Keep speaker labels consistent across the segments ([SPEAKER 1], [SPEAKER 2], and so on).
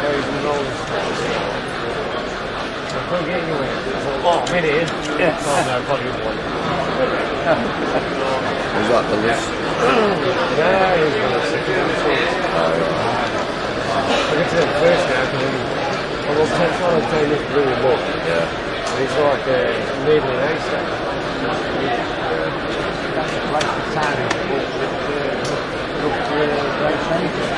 [SPEAKER 1] carries the rollers. I couldn't get anywhere. I thought, oh, I'm in here. Yeah. Oh, no, probably one.
[SPEAKER 2] Was that the list?
[SPEAKER 1] Yeah, he was going to stick it in the front. I get to the first now, because I'm on 10 trying to take this blue book.
[SPEAKER 2] Yeah.
[SPEAKER 1] And it's like a needle and haystack.
[SPEAKER 3] That's a place for town. Look to great changes.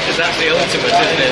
[SPEAKER 4] Because that's the ultimate, isn't it?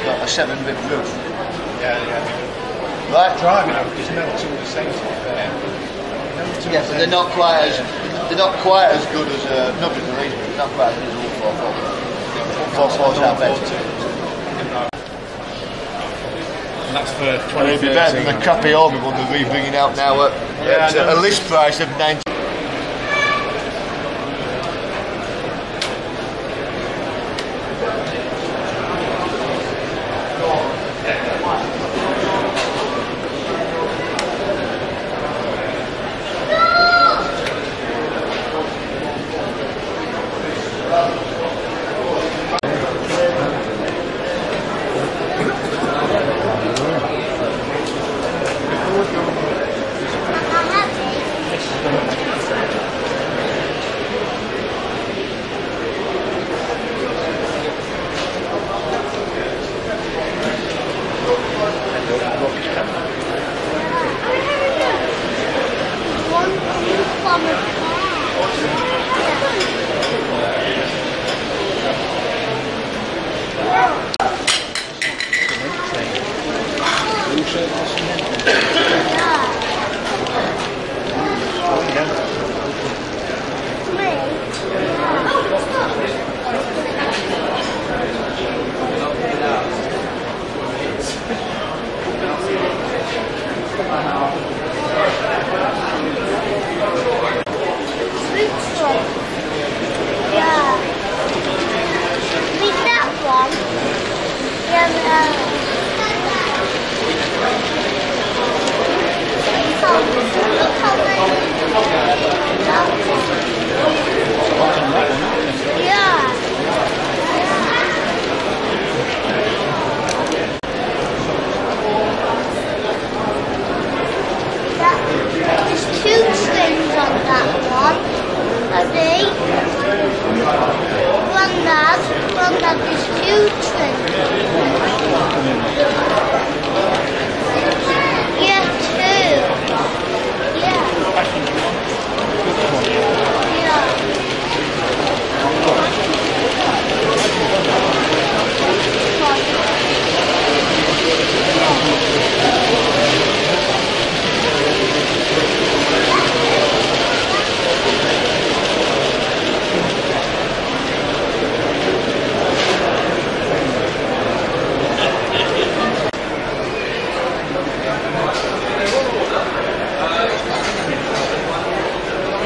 [SPEAKER 2] Got a 7-bit roof.
[SPEAKER 3] Yeah.
[SPEAKER 2] Right.
[SPEAKER 3] Driving over, because no, it's all the same to be fair.
[SPEAKER 2] Yeah, but they're not quite as good as Nuggets and Leeds. They're not quite as good as all 4-4s out better.
[SPEAKER 4] And that's for
[SPEAKER 2] It'd be better than the crappy Omi one that we're bringing out now at a list price of 90.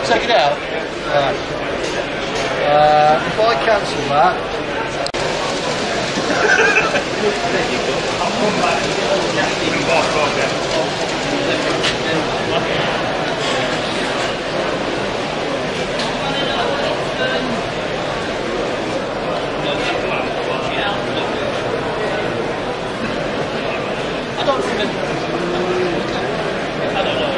[SPEAKER 2] Check it out. Right. If I cancel that.
[SPEAKER 4] I don't remember. I don't know.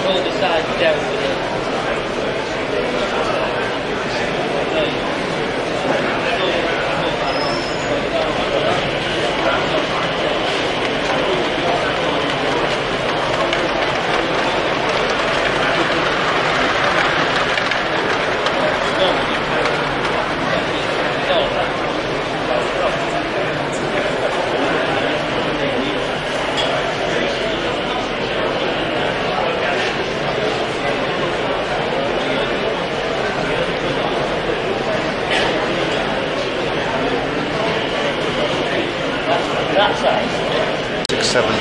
[SPEAKER 4] Hold the side down with it. That size?
[SPEAKER 2] 6, 7.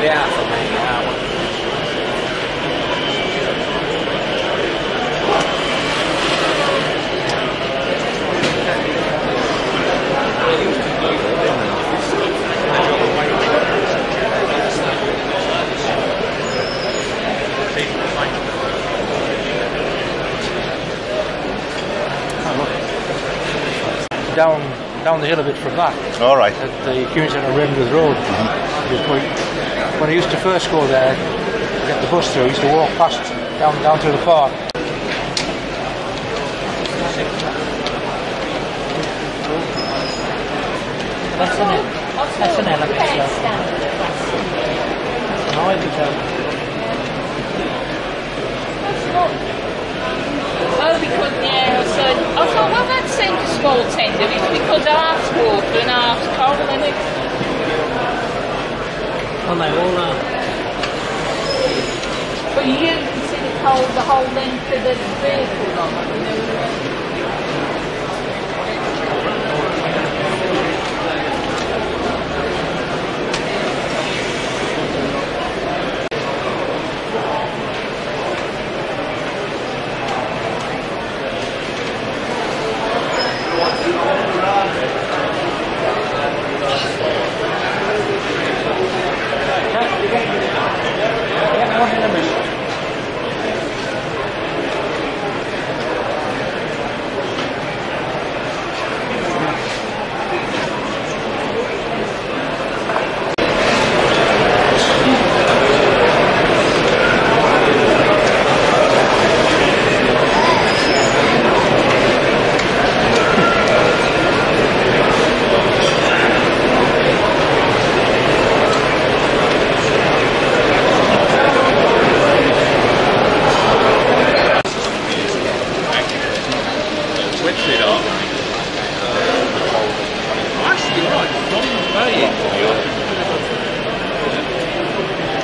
[SPEAKER 3] Yeah, for me, yeah. Down down the hill a bit from that.
[SPEAKER 2] All right.
[SPEAKER 3] At the community centre, Redwood Road. When I used to first go there, get the bus through, I used to walk past down to the farm. That's an elevator.
[SPEAKER 5] Oh, because, yeah, so I thought, well, that seems a small tender. It's because half's water and half's coal, isn't it?
[SPEAKER 3] Well, they all are.
[SPEAKER 5] But you consider coal the whole length of the vehicle, like,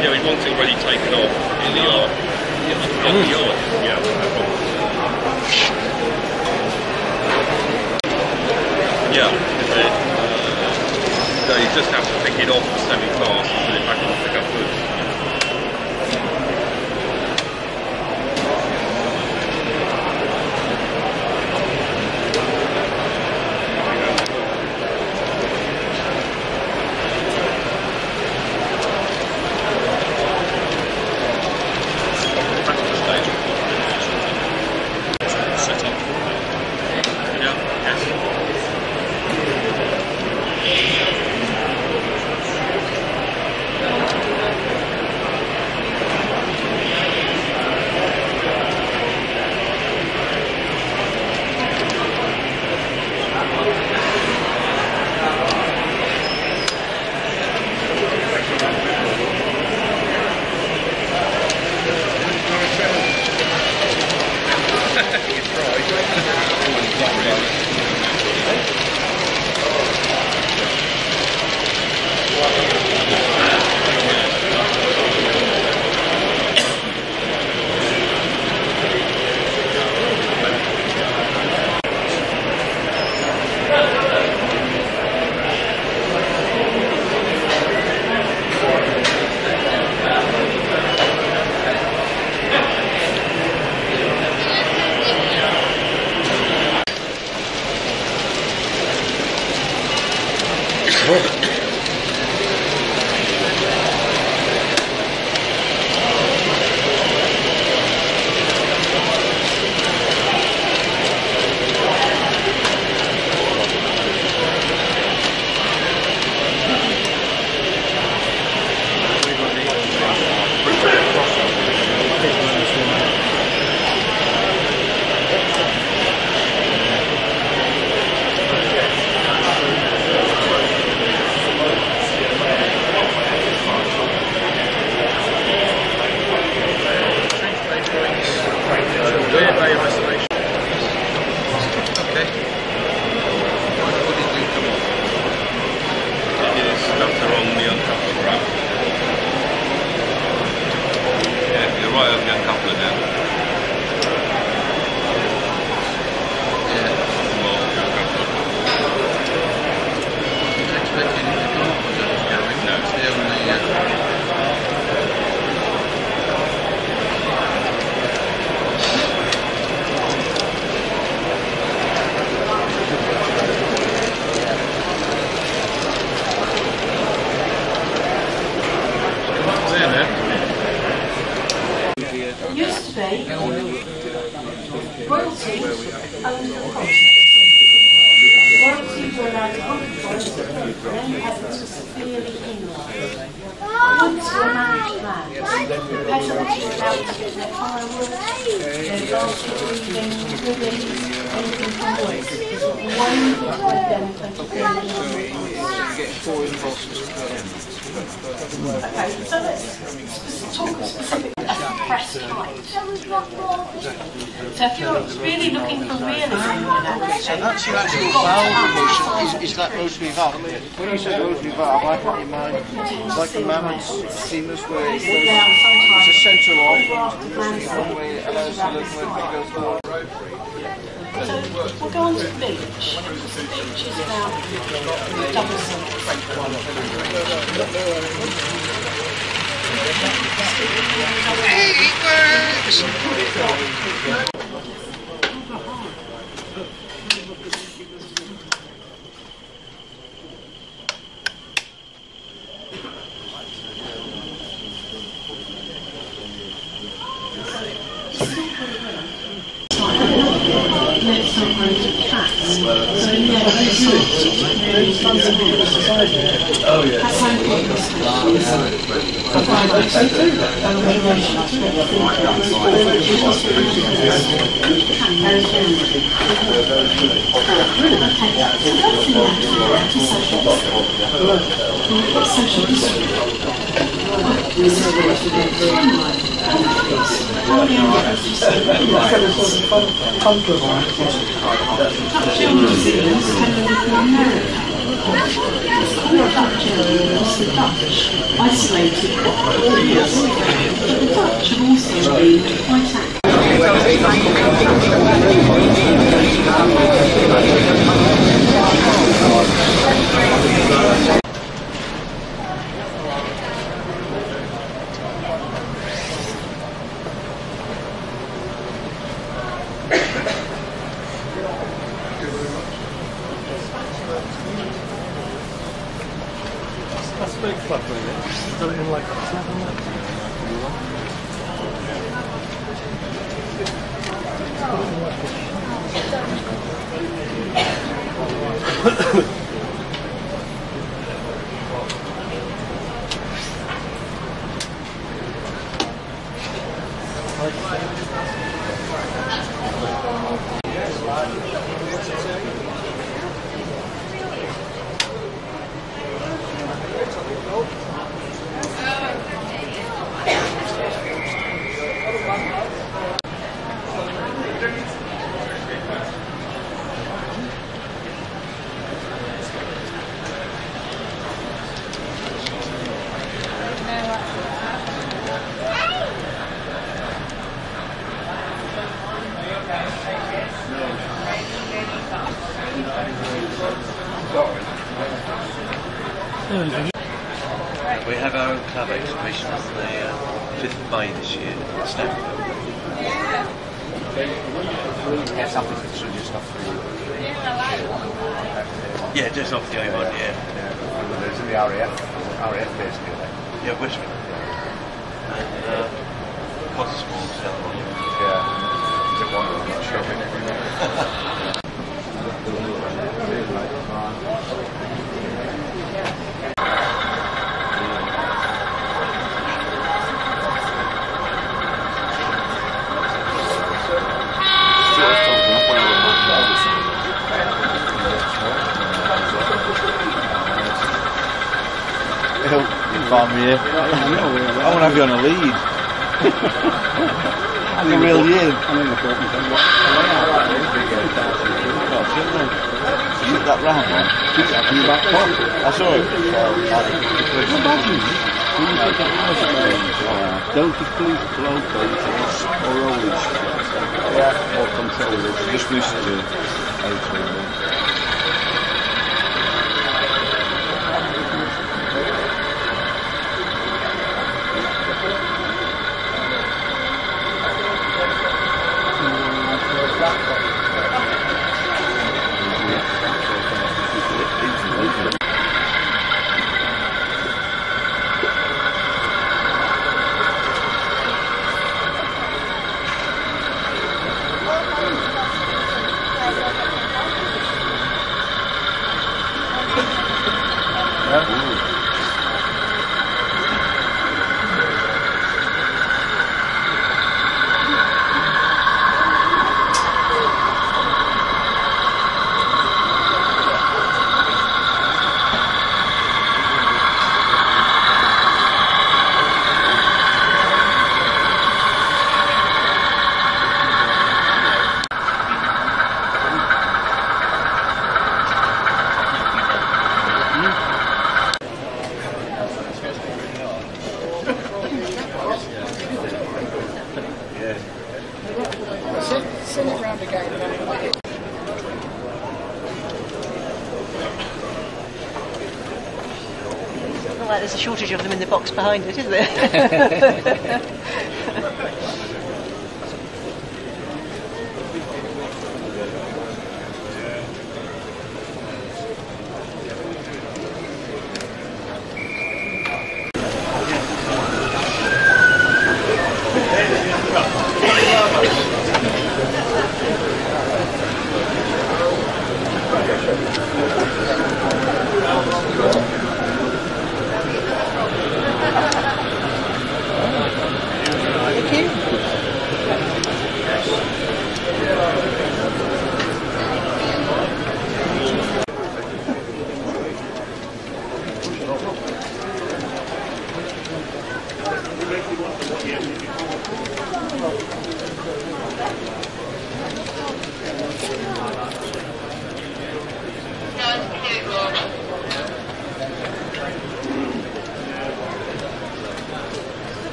[SPEAKER 4] Yeah, we want it already taken off in the yard. Yeah, in the yard. Yeah, no problem. Yeah, so you just have to pick it off the semi-fast and put it back on the pickup goods.
[SPEAKER 6] Royalty owned the property. majority were allowed to contribute, then peasants were severely penalised. Woods were managed land. Peasants were allowed to get their firewood, their basket weaving, ribbons, anything from wood. One would then Okay, so let's talk specifically about press type. So if you're really looking for realism in your language,
[SPEAKER 2] So that's your actual vowel promotion. Is that Rosemary vowel? When you say Rosemary vowel, I put in mind like a mammoth's seamless way. It's a centre of one way it allows to look when it goes forward.
[SPEAKER 6] so we'll go on to the beach. The beach is about double size. Isolated. The Dutch have also been quite active.
[SPEAKER 1] That's a big flap, really. Done it in like 7 minutes.
[SPEAKER 7] We have our own club exhibition on the 5th of May this year at Stanfield.
[SPEAKER 3] Yeah, something that's just off the...
[SPEAKER 7] Yeah, just off the A1, yeah.
[SPEAKER 3] There's the RAF basically.
[SPEAKER 7] Yeah, Wishman. And Cotswolds the other one.
[SPEAKER 3] Yeah. Is it one of them? Not sure.
[SPEAKER 2] Farm here. I want to have you on a lead. I'm a real year. Shoot that round one. I saw it.
[SPEAKER 8] Don't include flow coaches or rollers. Or controllers. Just listen to
[SPEAKER 9] like there's a shortage of them in the box behind it, is there?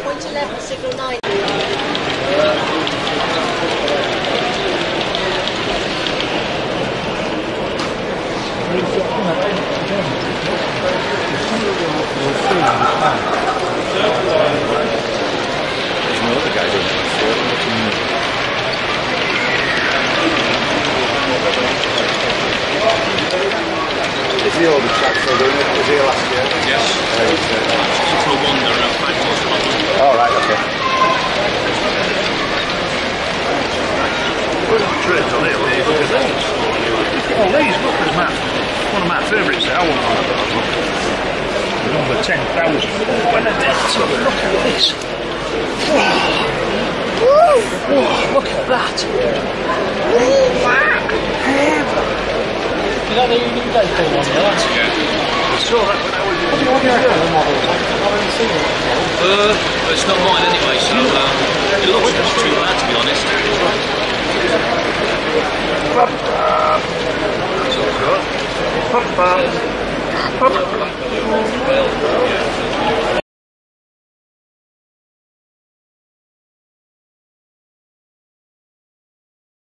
[SPEAKER 6] Point 11, signal 9.
[SPEAKER 8] Is he all the track still doing it? Was he last year?
[SPEAKER 4] Yes. For a wander around 5 miles from London.
[SPEAKER 8] Oh, right, okay.
[SPEAKER 10] Trades on it, Lee, look at that. Oh, Lee's, look, there's Matt. One of my favourites there, I want one of those. Number 10,000. When I did, look at this. Whoa, look at that.
[SPEAKER 3] Is that the unique day thing on there?
[SPEAKER 4] Yeah.
[SPEAKER 10] I saw that when I was in
[SPEAKER 3] What do you reckon of the models? I haven't seen it before.
[SPEAKER 4] It's not mine anyway, so it looks not too bad, to be honest.
[SPEAKER 10] Papa.